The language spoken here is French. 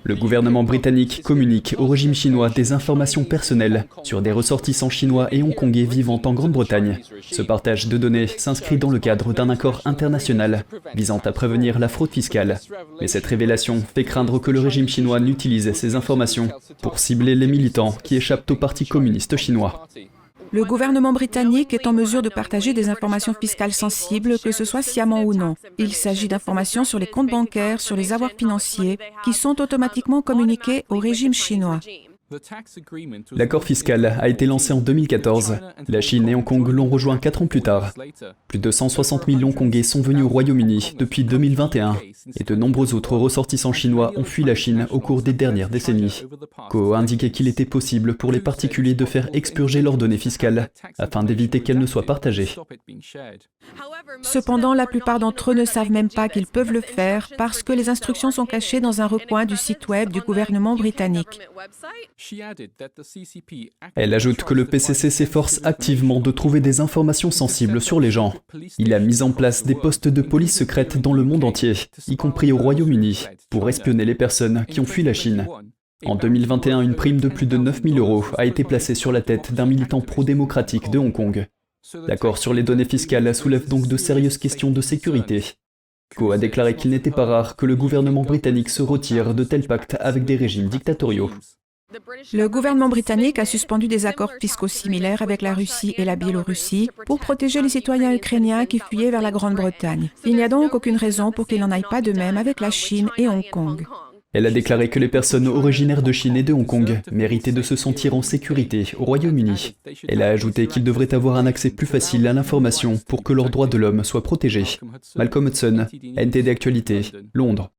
Le gouvernement britannique communique au régime chinois des informations personnelles sur des ressortissants chinois et hongkongais vivant en Grande-Bretagne. Ce partage de données s'inscrit dans le cadre d'un accord international visant à prévenir la fraude fiscale. Mais cette révélation fait craindre que le régime chinois n'utilise ces informations pour cibler les militants qui échappent au Parti communiste chinois. Le gouvernement britannique est en mesure de partager des informations fiscales sensibles, que ce soit sciemment ou non. Il s'agit d'informations sur les comptes bancaires, sur les avoirs financiers, qui sont automatiquement communiqués au régime chinois. L'accord fiscal a été lancé en 2014. La Chine et Hong Kong l'ont rejoint 4 ans plus tard. Plus de 160 000 Hongkongais sont venus au Royaume-Uni depuis 2021 et de nombreux autres ressortissants chinois ont fui la Chine au cours des dernières décennies. Ko a indiqué qu'il était possible pour les particuliers de faire expurger leurs données fiscales afin d'éviter qu'elles ne soient partagées. Cependant, la plupart d'entre eux ne savent même pas qu'ils peuvent le faire parce que les instructions sont cachées dans un recoin du site web du gouvernement britannique. Elle ajoute que le PCC s'efforce activement de trouver des informations sensibles sur les gens. Il a mis en place des postes de police secrète dans le monde entier, y compris au Royaume-Uni, pour espionner les personnes qui ont fui la Chine. En 2021, une prime de plus de 9 000 € a été placée sur la tête d'un militant pro-démocratique de Hong Kong. L'accord sur les données fiscales soulève donc de sérieuses questions de sécurité. Ko a déclaré qu'il n'était pas rare que le gouvernement britannique se retire de tels pactes avec des régimes dictatoriaux. Le gouvernement britannique a suspendu des accords fiscaux similaires avec la Russie et la Biélorussie pour protéger les citoyens ukrainiens qui fuyaient vers la Grande-Bretagne. Il n'y a donc aucune raison pour qu'il n'en aille pas de même avec la Chine et Hong Kong. Elle a déclaré que les personnes originaires de Chine et de Hong Kong méritaient de se sentir en sécurité au Royaume-Uni. Elle a ajouté qu'ils devraient avoir un accès plus facile à l'information pour que leurs droits de l'homme soient protégés. Malcolm Hudson, NTD Actualité, Londres.